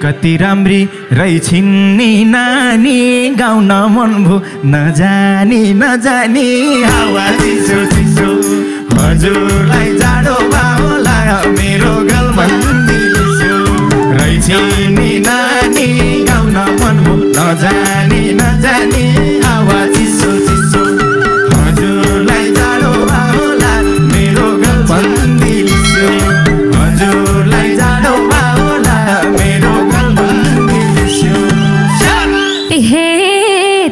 कति राम्री रहिछिन् नि नानी गाउन मन भो नजानी नजानी हावा चिसो चिसो हजुरलाई जाडो बाउला मेरो गलबन्दी लिसो रहिछिन् नि नानी गाउन मन भो नजानी नजानी हावा चिसो चिसो हजुरलाई जाडो बाउला मेरो गलबन्दी लिसो हजुरलाई जाडो बाउला मेरो गलबन्दी लिसो हे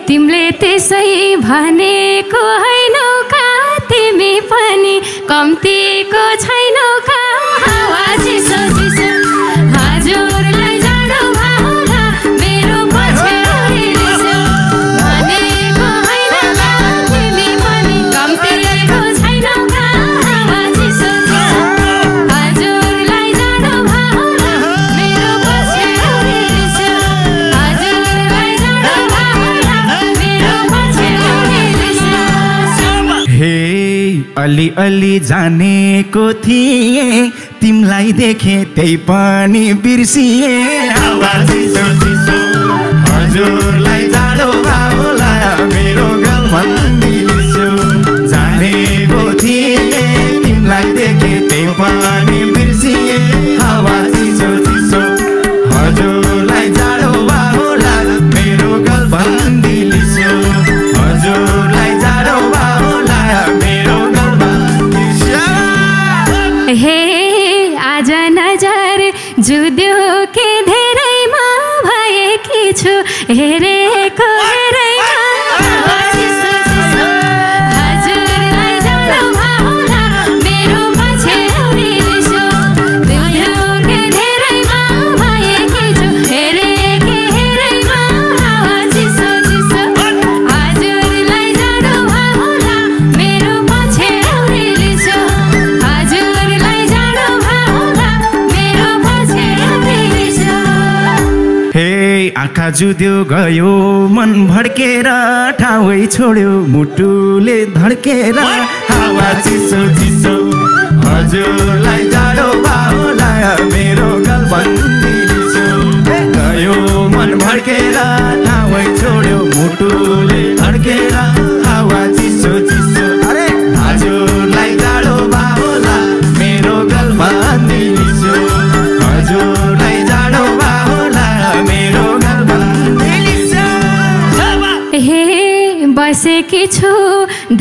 तिमीले त्यसै भनेको हैनौ का तिमी पनि कम्तीको छैनौ का हावा चिसो चिसो हजुरलाई जाडो बाउला मेरो पछ्यौरी लिसो भनेको हैन का तिमी पनि कम्तीको छैनौ का हावा चिसो चिसो हजुरलाई जाडो बाउला मेरो पछ्यौरी लिसो हजुरलाई जाडो बाउला मेरो पछ्यौरी लिसो हे अलि अलि जानेको थिएँ तिमलाई देखे त्यही पनि बिर्सिए हावा चिसो चिसो हजुरलाई जाडो बाउला मेरो गलबन्दी लिसो जानेको थिएँ तिमलाई देखे त्यही पनि बिर्सिए हावा चिसो चिसो हजुरलाई जाडो बाउला मेरो गलबन्दी लिसो हजुरलाई जाडो बाउला मेरो गलबन्दी लिसो हे आज नजर जुद्यो के धेरैमा भएकी छु हेरेको हेरैमा हावा चिसो चिसो हजुरलाई जाडो बाउला मेरो पछ्यौरी लिसो जुद्यो के धेरैमा भएकी छु हेरेको हेरैमा हावा चिसो चिसो हजुरलाई जाडो बाउला मेरो पछ्यौरी लिसो हजुरलाई जाडो बाउला मेरो पछ्यौरी लिसो हे आँखा जुद्यो गयो मन भड्केर ठाउँ छोड्यो मुटुले धड्केर हावा चिसो चिसो हजुरलाई जाडो बाउला मेरो गलबन्दी लिसो गयो मन भड्केर ठाउँ छोड्यो मुटुले धड्केर हावा चिसो चिसो अरे हजुरलाई जाडो बाउला मेरो गलबन्दी लिसो हजुरलाई जाडो बाउला मेरो गलबन्दी लिसो हे बसेकी छु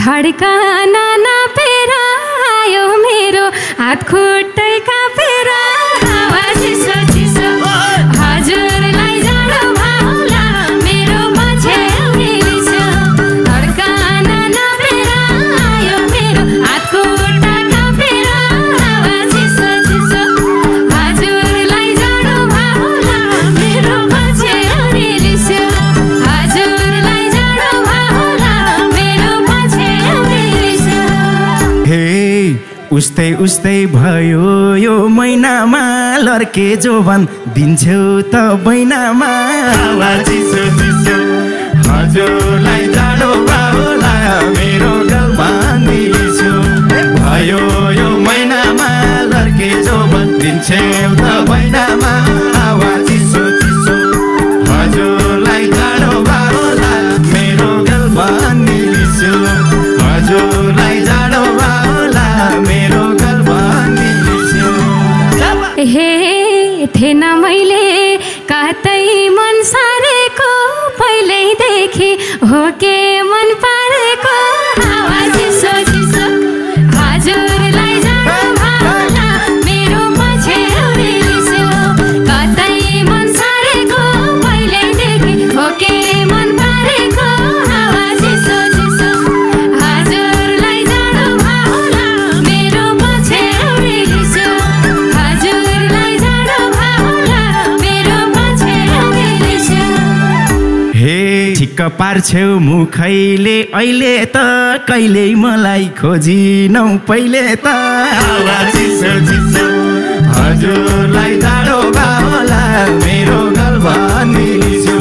धड्कन नापेर आयो मेरो हात खुट्टै कापेर हावा चिसो चिसो हजुरलाई जाडो बाउला मेरो पछ्यौरी लिसो धड्कन नापेर आयो मेरो हात खुट्टा कापेर हावा चिसो चिसो हजुरलाई जाडो बाउला मेरो पछ्यौरी लिसो हजुरलाई जाडो बाउला मेरो पछ्यौरी लिसो हे उस्तै उस्तै भयो यो महिनामा लर्के जोवन दिन्छौ त बैनामा हावा चिसो चिसो हजुरलाई जाडो बाउला मेरो गलबन्दी लिसो भयो यो महिनामा लर्के जोवन दिन्छौ त बैनामा हावा चिसो चिसो हजुरलाई जाडो बाउला मेरो गलबन्दी लिसो हजुरलाई जाडो बाउला मेरो गलबन्दी लिसो हे थिएन मैले कतै मन सारेको पहिल्यैदेखि हो के मन पारेको हावा चिसो चिसो हजुरलाई जाडो बाउला मेरो पछ्यौरी लिसो कतै मन सारेको पहिल्यैदेखि हो के मन पारेको हावा चिसो चिसो हजुरलाई जाडो बाउला मेरो पछ्यौरी लिसो हजुरलाई जाडो बाउला मेरो पछ्यौरी लिसो हे ठिक्क पार्छौ मुखैले अहिले त कहिले मलाई खोजिनौ पहिले त हावा चिसो चिसो हजुरलाई जाडो बाउला मेरो गलबन्दी लिसो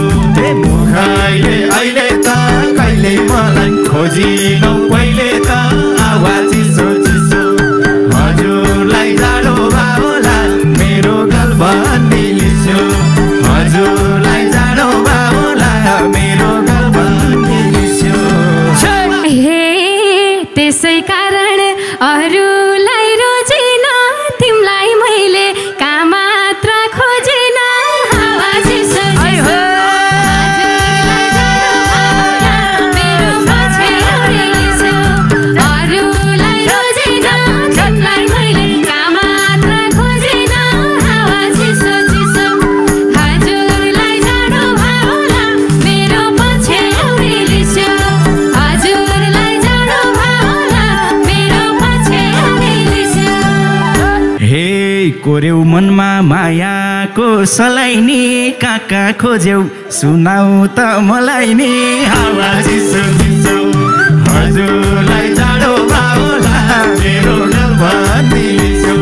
मुखैले अहिले त कहिले मलाई खोजिनौ पहिले त हावा चिसो चिसो हजुरलाई जाडो बाउला मेरो गलबन्दी लिसो हजुरलाई जाडो भाउला मेरो गलबन्दी लिस्यो हे त्यसै कारण अरूलाई रोजिन तिमीलाई मैले कहाँ मात्र खोजिन हावा चिसो चिसो हजुरलाई जाडो भाउला मेरो पछ्यौरी लिस्यो अरूलाई रोजिन तिमीलाई मैले कहाँ मात्र खोजिन हावा चिसो चिसो हजुरलाई जाडो भाउला मेरो पछ्यौरी लिस्यो हजुरलाई जाडो भाउला मेरो पछ्यौरी लिस्यो हे कोर्यौ मनमा मायाको सलाइनी काका खोज्यौ सुनाउ त मलाई नि हावा चिसो चिसो हजुरलाई जाडो भाउला मेरो गलबन्दी लिस्यो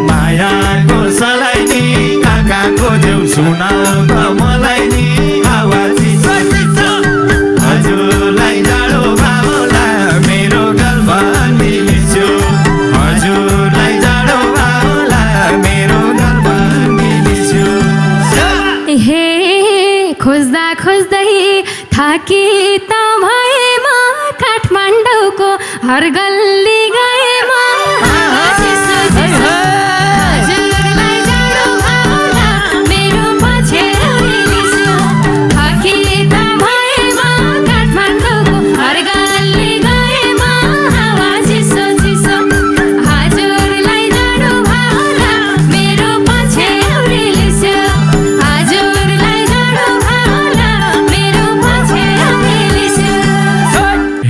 मायाको सलाइनी काका खोज्यौ सुनाउ त मलाई नि हावा चिसो चिसो हजुरलाई जाडो भाउला मेरो गलबन्दी लिस्यो हजुरलाई जाडो भाउला मेरो गलबन्दी लिस्यो हे खोज्दा खोज्दै थाकी त भएमा काठमाडौँको हर गल्ली गएमा हावा चिसो चिसो हजुरलाई जाडो भाउला मेरो पछ्यौरी लिस्यो थाकी त भएमा काठमाडौँको हर गल्ली गएमा हावा चिसो चिसो हजुरलाई जाडो भाउला मेरो पछ्यौरी लिस्यो हजुरलाई जाडो भाउला मेरो पछ्यौरी लिस्यो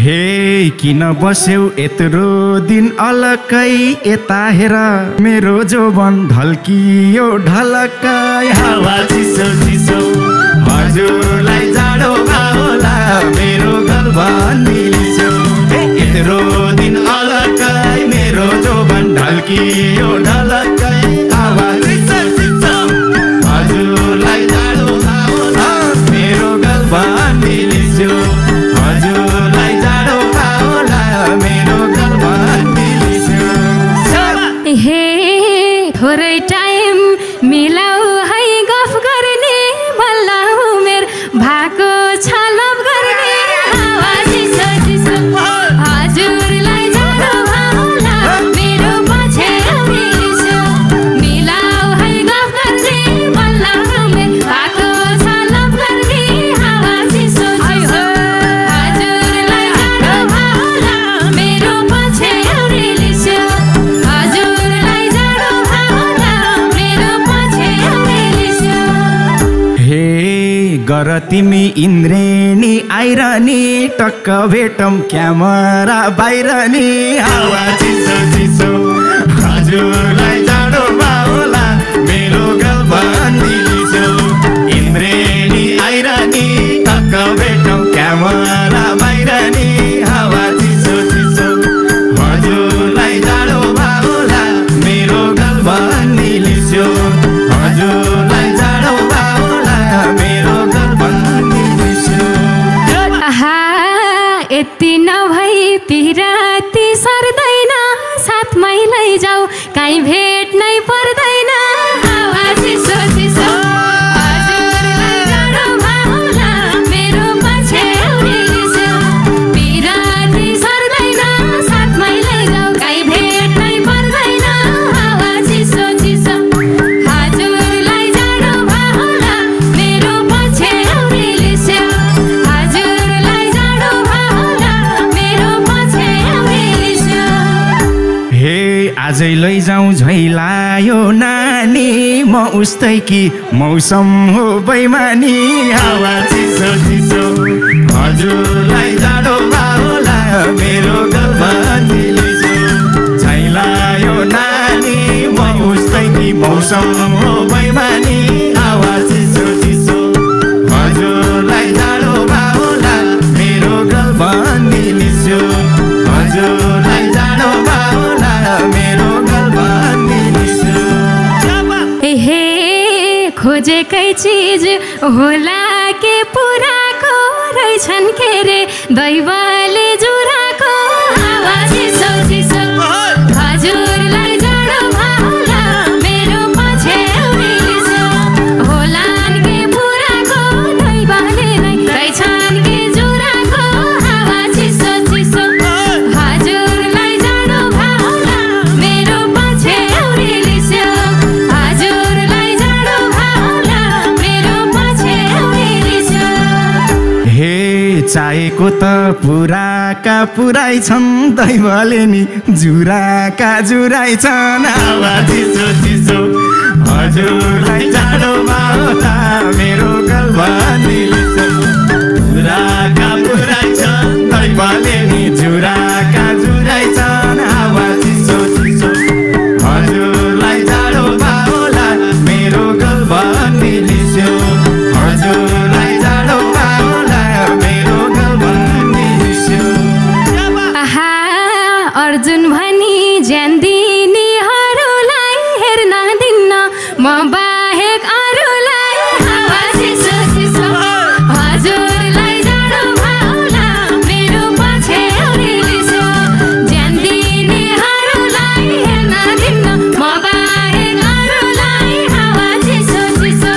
हे किन बस्यौ यत्रो दिन अलकै यता हेर मेरो जोबन ढल्कियो ढलकै हावा चिसो चिसो हजुरलाई जाडो भाउला मेरो गलबन्दी लिस्यो यत्रो दिन अलकै मेरो जोबन ढल्कियो ढलकै हावा चिसो चिसो हजुरलाई जाडो भाउला मेरो गलबन्दी लिस्यो हजुरलाई जाडो भाउला मेरो गलबन्दी लिस्यो हे थोरै टाइम मिलाऊ है गफ गर्ने बल्ल उमेर भएको छ लभ गर्ने हावा चिसो चिसो हजुरलाई जाडो भाउला मेरो पछ्यौरी लिस्यो मिलाऊ है गफ गर्ने बल्ल उमेर भएको छ लभ गर्ने हावा चिसो चिसो हजुरलाई जाडो भाउला मेरो पछ्यौरी लिस्यो हजुरलाई जाडो भाउला मेरो पछ्यौरी लिस्यो हे गर तिमी इन्द्रेणी आइरनी टक्क भेटौँ क्यामेरा बाहिर नि हावा चिसो चिसो हजुरलाई जाडो भाउला मेरो गलबन्दी लिस्यो इन्द्रेणी आइरनी टक्क भेटौँ क्यामेरा बाहिर नि हावा चिसो चिसो हजुरलाई जाडो भाउला मेरो गलबन्दी लिस्यो हजुरलाई जाडो भाउला मेरो गलबन्दी लिस्यो आहा यति नभई पिराती सर्दैन साथमै लैजाऊ काहीँ भेट्नै पर्दैन हावा चिसो चिसो हजुरलाई जाडो भाउला मेरो पछ्यौरी लिस्यो पिराती सर्दैन साथमै लैजाऊ काहीँ भेट्नै पर्दैन हावा चिसो चिसो हजुरलाई जाडो भाउला मेरो पछ्यौरी लिस्यो हजुरलाई जाडो भाउला मेरो पछ्यौरी लिस्यो हे आजै लैजाउँ झैलायो नानी म उस्तै कि मौसम हो बैमानी हावा चिसो चिसो हजुरलाई जाडो भाउला मेरो गलबन्दी लिस्यो झैलायो नानी म उस्तै कि मौसम हो बैमानी हावा चिसो चिसो हजुरलाई जाडो भाउला मेरो गलबन्दी लिस्यो हजुरलाई जाडो भाउला मेरो गलबन्दी लिस्यो हे खोजेकै चिज होला के पुराको रहेछन् के रे दैवले जुराको हावा चिसो चिसो हजुरलाई जाडो भाउला मेरो पछ्यौरी लिस्यो होलान् के चाहेको त पुराका पुरै छन् दैवले नि जुराका जुराइ छन् हावा चिसो चिसो हजुरलाई जाडोमा होला मेरो गल्बा निलिसो पुराका पुरै छन् दैवले नि जुराका जुराइ छन् हावा चिसो चिसो हजुरलाई जाडोमा होला मेरो गल्बा निलिसो हजुरलाई जाडोमा होला मेरो गल्बा निलिसो आहा अर्जुन भनी ज्यान दिनेहरूलाई हेर्न दिन्न म बाहेक अरूलाई हावा चिसो चिसो हजुरलाई जाडोमा होला मेरो पछि निलिसो ज्यान दिनेहरूलाई हेर्न दिन्न म बाहेक अरूलाई हावा चिसो चिसो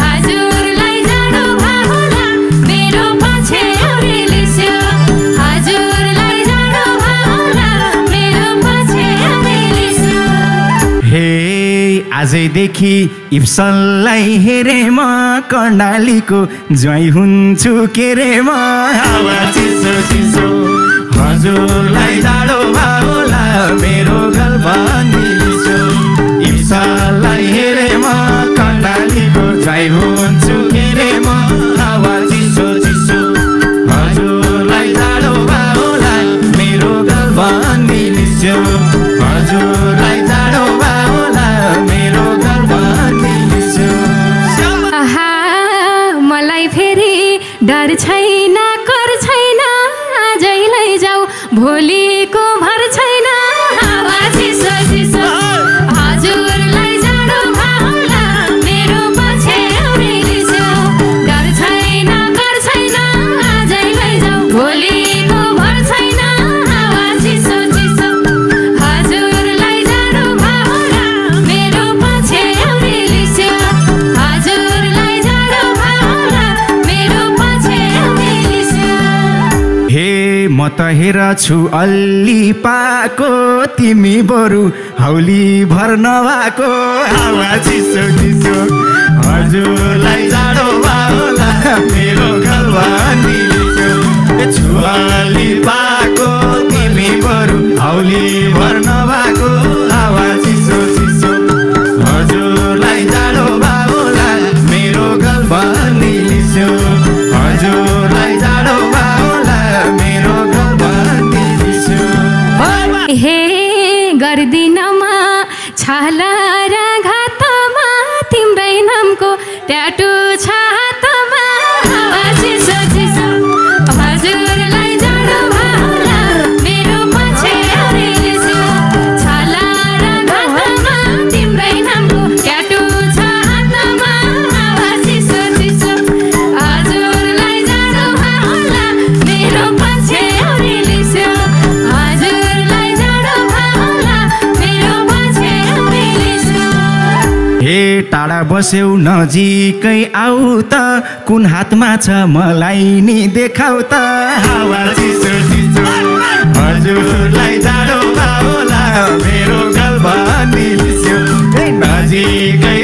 हजुरलाई जाडोमा होला मेरो पछि निलिसो हजुरलाई जाडोमा होला मेरो पछि निलिसो हे आजैदेखि इप्सनलाई हेरे म कर्णालीको ज्वाइँ हुन्छु के रे म हावा चिसो चिसो हजुरलाई जाडोमा होला मेरो गल्बा निलिसो इप्सनलाई हेरे म कर्णालीको ज्वाइँ हुन्छु के रे म हावा चिसो चिसो हजुरलाई जाडोमा होला मेरो गल्बा निलिसो हजुरलाई जाडोमा होला मेरो गल्बा निलिसो आहा मलाई फेरि डर छैन कर छैन आजै लैजाऊ भोलिको भर छैन हावा चिसो चिसो हजुरलाई जाडोमा होला मेरो पछि निलिसो डर छैन कर छैन आजै लैजाऊ भोलिको भर छैन हावा चिसो चिसो हजुरलाई जाडोमा होला मेरो पछि निलिसो हजुरलाई जाडोमा होला मेरो पछि निलिसो हे म त हेर छु अल्ली पाको तिमी बरु हौली भर नभएको हावा चिसो चिसो हजुरलाई जाडोमा होला मेरो गल्बा निलिसो छु अल्ली पाको तिमी बरु हौली भर नभएको हावा चिसो चिसो हजुरलाई जाडोमा होला मेरो गल्बा निलिसो हजुरलाई जाडोमा होला मेरो गल्बा निलिसो हे गर्दिनमा छाला र घातमा तिम्रै नामको ट्याटु छ हातमा हावा चिसो चिसो हजुरलाई जाडोमा होला मेरो पछि निलिसो छाला र घातमा तिम्रै नामको ट्याटु छ हातमा हावा चिसो चिसो हजुरलाई जाडोमा होला मेरो पछि निलिसो हजुरलाई जाडोमा होला मेरो पछि निलिसो हे टाढा बस्यौ नजिकै आऊ त कुन हातमा छ मलाई नि देखाउ त हावा चिसो चिसो हजुरलाई जाडोमा होला मेरो गल्बा निलिसो नजिकै